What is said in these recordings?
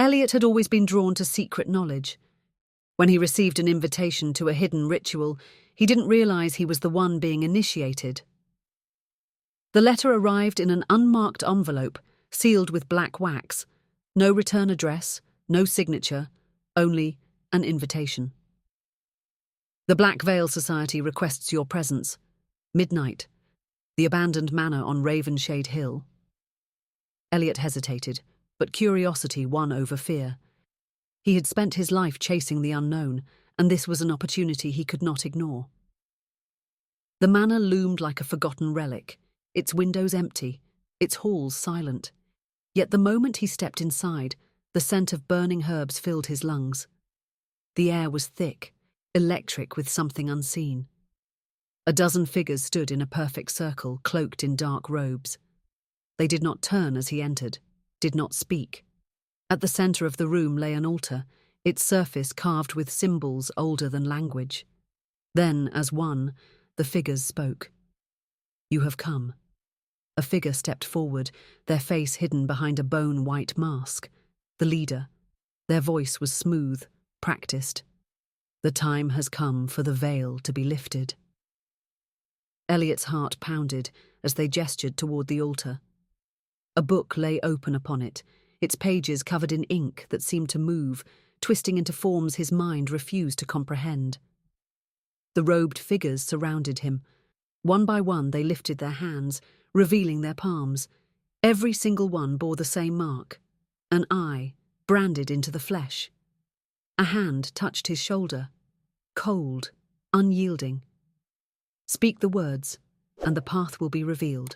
Elliot had always been drawn to secret knowledge. When he received an invitation to a hidden ritual, he didn't realize he was the one being initiated. The letter arrived in an unmarked envelope, sealed with black wax. No return address, no signature, only an invitation. The Black Veil Society requests your presence. Midnight. The abandoned manor on Ravenshade Hill. Elliot hesitated, but curiosity won over fear. He had spent his life chasing the unknown, and this was an opportunity he could not ignore. The manor loomed like a forgotten relic, its windows empty, its halls silent. Yet the moment he stepped inside, the scent of burning herbs filled his lungs. The air was thick, electric with something unseen. A dozen figures stood in a perfect circle, cloaked in dark robes. They did not turn as he entered, did not speak. At the center of the room lay an altar, its surface carved with symbols older than language. Then, as one, the figures spoke. "You have come." A figure stepped forward, their face hidden behind a bone-white mask. The leader. Their voice was smooth, practiced. "The time has come for the veil to be lifted." Elliot's heart pounded as they gestured toward the altar. A book lay open upon it, its pages covered in ink that seemed to move, twisting into forms his mind refused to comprehend. The robed figures surrounded him. One by one they lifted their hands, revealing their palms. Every single one bore the same mark, an eye branded into the flesh. A hand touched his shoulder, cold, unyielding. "Speak the words, and the path will be revealed."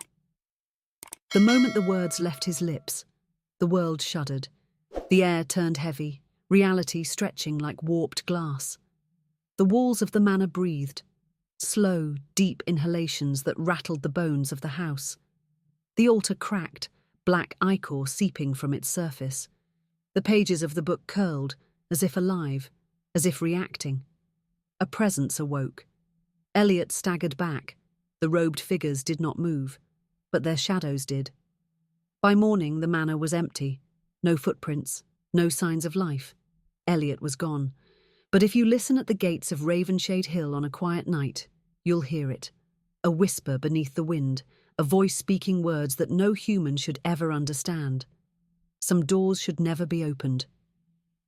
The moment the words left his lips, the world shuddered. The air turned heavy, reality stretching like warped glass. The walls of the manor breathed, slow, deep inhalations that rattled the bones of the house. The altar cracked, black ichor seeping from its surface. The pages of the book curled, as if alive, as if reacting. A presence awoke. Elliot staggered back. The robed figures did not move, but their shadows did. By morning, the manor was empty. No footprints, no signs of life. Elliot was gone. But if you listen at the gates of Ravenshade Hill on a quiet night, you'll hear it. A whisper beneath the wind, a voice speaking words that no human should ever understand. Some doors should never be opened.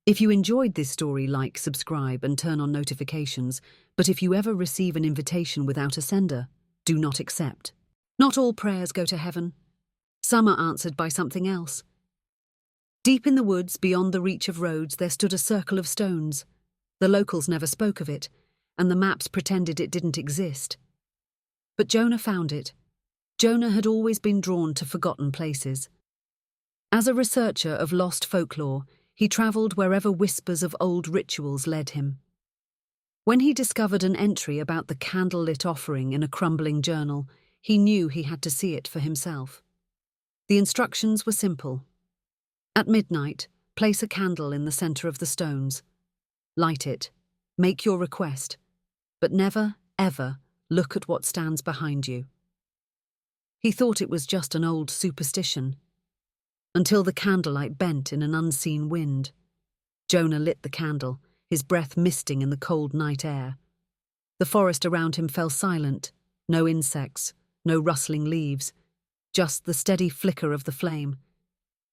If you enjoyed this story, like, subscribe, and turn on notifications. But if you ever receive an invitation without a sender, do not accept. Not all prayers go to heaven. Some are answered by something else. Deep in the woods, beyond the reach of roads, there stood a circle of stones. The locals never spoke of it, and the maps pretended it didn't exist. But Jonah found it. Jonah had always been drawn to forgotten places. As a researcher of lost folklore, he travelled wherever whispers of old rituals led him. When he discovered an entry about the candlelit offering in a crumbling journal, he knew he had to see it for himself. The instructions were simple. At midnight, place a candle in the centre of the stones. Light it, make your request, but never, ever look at what stands behind you. He thought it was just an old superstition, until the candlelight bent in an unseen wind. Jonah lit the candle, his breath misting in the cold night air. The forest around him fell silent, no insects, no rustling leaves, just the steady flicker of the flame.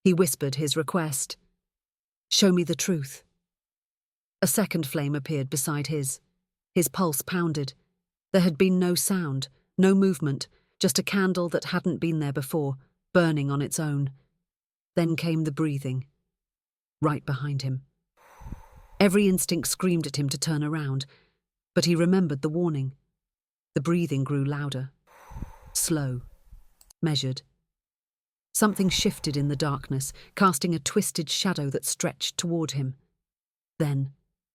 He whispered his request. "Show me the truth." A second flame appeared beside his. His pulse pounded. There had been no sound, no movement, just a candle that hadn't been there before, burning on its own. Then came the breathing, right behind him. Every instinct screamed at him to turn around, but he remembered the warning. The breathing grew louder, slow, measured. Something shifted in the darkness, casting a twisted shadow that stretched toward him. Then,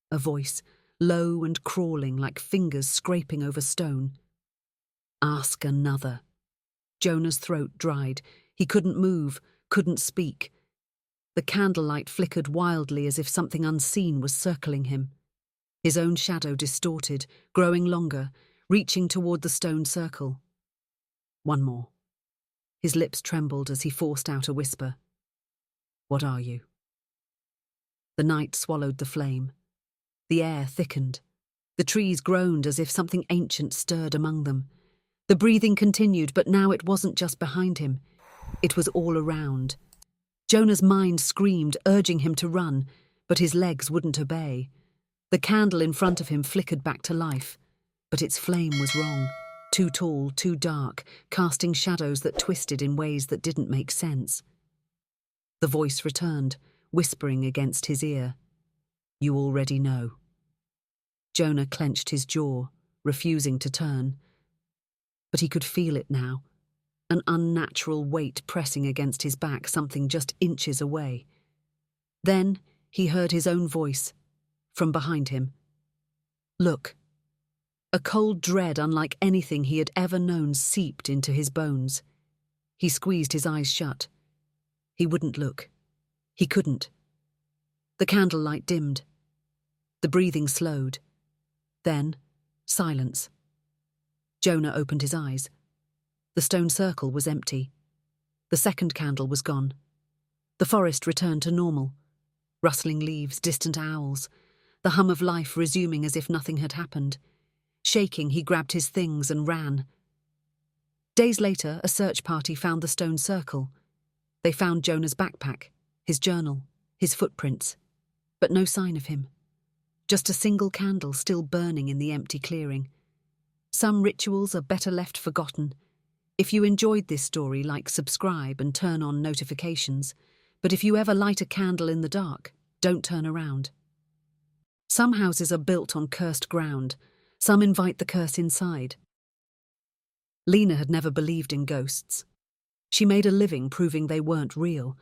a voice, low and crawling like fingers scraping over stone. "Ask another." Jonah's throat dried. He couldn't move, couldn't speak. The candlelight flickered wildly as if something unseen was circling him. His own shadow distorted, growing longer, reaching toward the stone circle. One more. His lips trembled as he forced out a whisper. "What are you?" The night swallowed the flame. The air thickened. The trees groaned as if something ancient stirred among them. The breathing continued, but now it wasn't just behind him. It was all around. Jonah's mind screamed, urging him to run, but his legs wouldn't obey. The candle in front of him flickered back to life, but its flame was wrong. Too tall, too dark, casting shadows that twisted in ways that didn't make sense. The voice returned, whispering against his ear. "You already know." Jonah clenched his jaw, refusing to turn. But he could feel it now, an unnatural weight pressing against his back, something just inches away. Then he heard his own voice, from behind him. "Look." A cold dread unlike anything he had ever known seeped into his bones. He squeezed his eyes shut. He wouldn't look. He couldn't. The candlelight dimmed. The breathing slowed. Then, silence. Jonah opened his eyes. The stone circle was empty. The second candle was gone. The forest returned to normal. Rustling leaves, distant owls, the hum of life resuming as if nothing had happened. Shaking, he grabbed his things and ran. Days later, a search party found the stone circle. They found Jonah's backpack, his journal, his footprints, but no sign of him. Just a single candle still burning in the empty clearing. Some rituals are better left forgotten. If you enjoyed this story, like, subscribe and turn on notifications. But if you ever light a candle in the dark, don't turn around. Some houses are built on cursed ground. Some invite the curse inside. Lena had never believed in ghosts. She made a living proving they weren't real,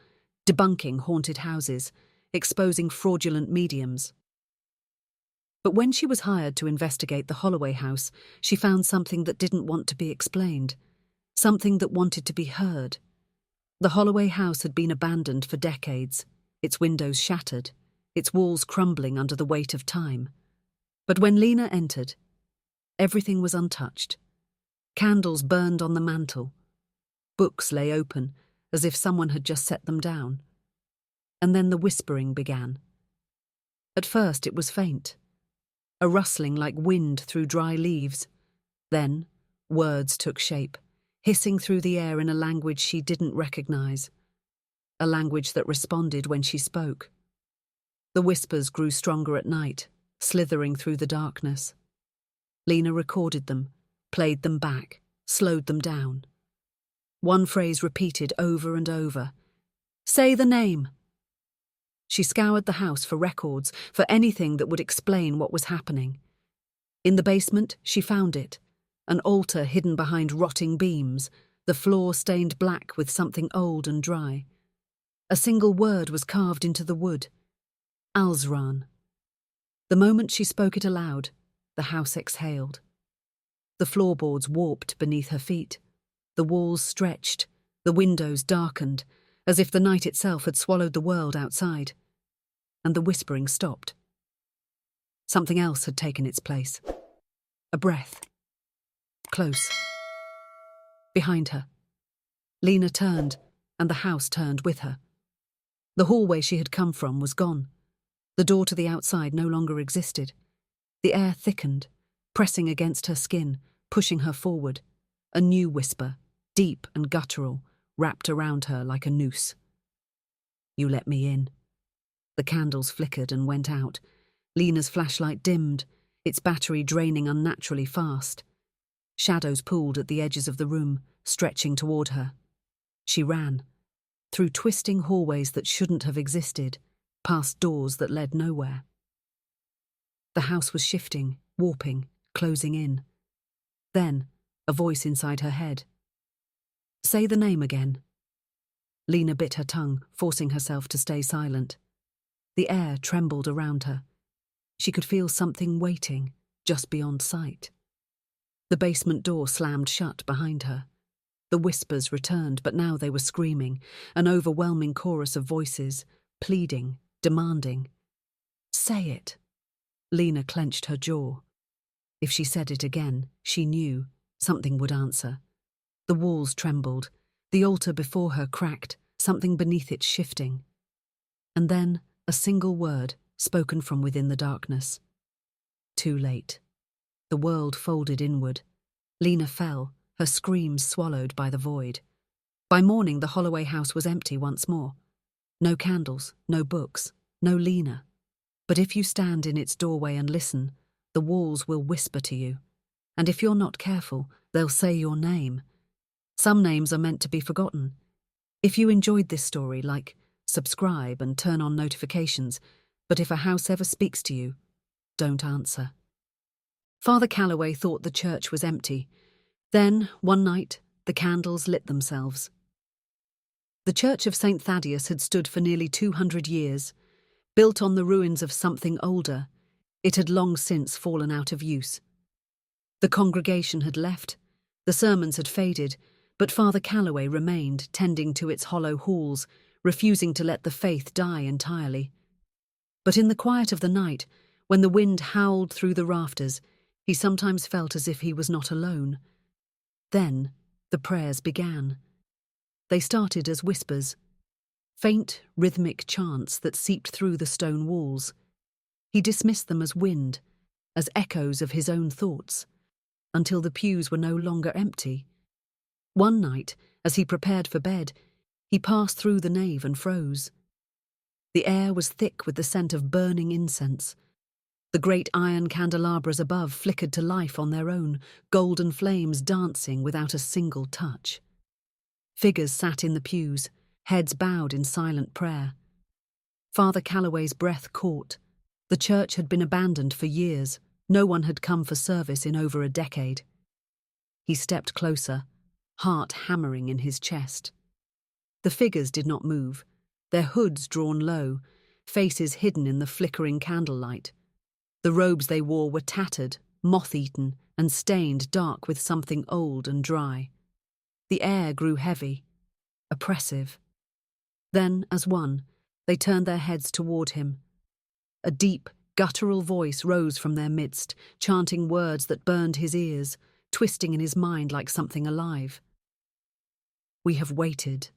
debunking haunted houses, exposing fraudulent mediums. But when she was hired to investigate the Holloway house, she found something that didn't want to be explained, something that wanted to be heard. The Holloway house had been abandoned for decades, its windows shattered, its walls crumbling under the weight of time. But when Lena entered, everything was untouched. Candles burned on the mantel. Books lay open, as if someone had just set them down. And then the whispering began. At first it was faint, a rustling like wind through dry leaves. Then words took shape, hissing through the air in a language she didn't recognize, a language that responded when she spoke. The whispers grew stronger at night, slithering through the darkness. Lena recorded them, played them back, slowed them down. One phrase repeated over and over. "Say the name." She scoured the house for records, for anything that would explain what was happening. In the basement, she found it. An altar hidden behind rotting beams, the floor stained black with something old and dry. A single word was carved into the wood. Alzran. The moment she spoke it aloud, the house exhaled. The floorboards warped beneath her feet. The walls stretched, the windows darkened, as if the night itself had swallowed the world outside. And the whispering stopped. Something else had taken its place. A breath. Close. Behind her. Lena turned, and the house turned with her. The hallway she had come from was gone. The door to the outside no longer existed. The air thickened, pressing against her skin, pushing her forward. A new whisper, deep and guttural, wrapped around her like a noose. "You let me in." The candles flickered and went out. Lena's flashlight dimmed, its battery draining unnaturally fast. Shadows pooled at the edges of the room, stretching toward her. She ran, through twisting hallways that shouldn't have existed, past doors that led nowhere. The house was shifting, warping, closing in. Then, a voice inside her head. "Say the name again." Lena bit her tongue, forcing herself to stay silent. The air trembled around her. She could feel something waiting, just beyond sight. The basement door slammed shut behind her. The whispers returned, but now they were screaming, an overwhelming chorus of voices, pleading, demanding. "Say it." Lena clenched her jaw. If she said it again, she knew something would answer. The walls trembled, the altar before her cracked, something beneath it shifting. And then a single word spoken from within the darkness. Too late. The world folded inward. Lena fell, her screams swallowed by the void. By morning, the Holloway house was empty once more. No candles, no books, no Lena. But if you stand in its doorway and listen, the walls will whisper to you. And if you're not careful, they'll say your name. Some names are meant to be forgotten. If you enjoyed this story, like, subscribe and turn on notifications. But if a house ever speaks to you, don't answer. Father Calloway thought the church was empty. Then, one night, the candles lit themselves. The Church of St. Thaddeus had stood for nearly 200 years. Built on the ruins of something older, it had long since fallen out of use. The congregation had left, the sermons had faded, but Father Calloway remained, tending to its hollow halls, refusing to let the faith die entirely. But in the quiet of the night, when the wind howled through the rafters, he sometimes felt as if he was not alone. Then the prayers began. They started as whispers, faint, rhythmic chants that seeped through the stone walls. He dismissed them as wind, as echoes of his own thoughts, until the pews were no longer empty. One night, as he prepared for bed, he passed through the nave and froze. The air was thick with the scent of burning incense. The great iron candelabras above flickered to life on their own, golden flames dancing without a single touch. Figures sat in the pews, heads bowed in silent prayer. Father Calloway's breath caught. The church had been abandoned for years. No one had come for service in over a decade. He stepped closer, heart hammering in his chest. The figures did not move, their hoods drawn low, faces hidden in the flickering candlelight. The robes they wore were tattered, moth-eaten, and stained dark with something old and dry. The air grew heavy, oppressive. Then, as one, they turned their heads toward him. A deep, guttural voice rose from their midst, chanting words that burned his ears, twisting in his mind like something alive. "We have waited."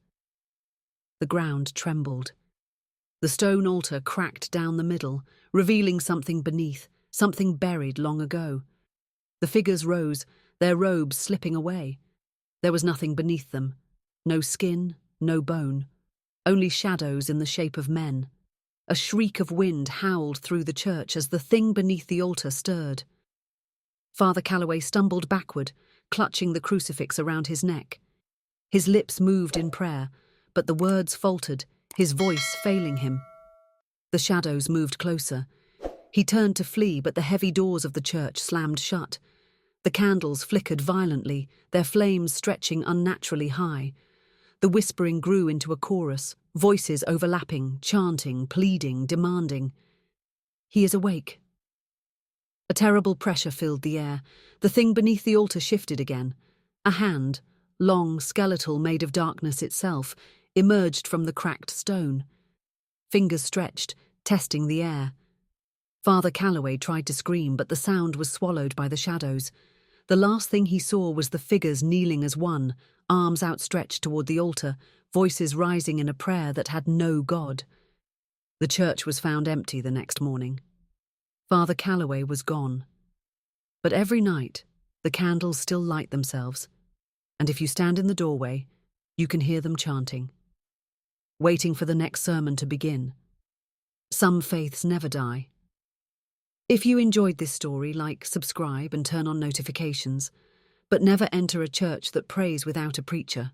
The ground trembled. The stone altar cracked down the middle, revealing something beneath, something buried long ago. The figures rose, their robes slipping away. There was nothing beneath them. No skin, no bone. Only shadows in the shape of men. A shriek of wind howled through the church as the thing beneath the altar stirred. Father Calloway stumbled backward, clutching the crucifix around his neck. His lips moved in prayer, but the words faltered, his voice failing him. The shadows moved closer. He turned to flee, but the heavy doors of the church slammed shut. The candles flickered violently, their flames stretching unnaturally high. The whispering grew into a chorus, voices overlapping, chanting, pleading, demanding. "He is awake." A terrible pressure filled the air. The thing beneath the altar shifted again. A hand, long, skeletal, made of darkness itself, emerged from the cracked stone. Fingers stretched, testing the air. Father Calloway tried to scream, but the sound was swallowed by the shadows. The last thing he saw was the figures kneeling as one, arms outstretched toward the altar, voices rising in a prayer that had no God. The church was found empty the next morning. Father Calloway was gone. But every night, the candles still light themselves, and if you stand in the doorway, you can hear them chanting, waiting for the next sermon to begin. Some faiths never die. If you enjoyed this story, like, subscribe and turn on notifications, but never enter a church that prays without a preacher.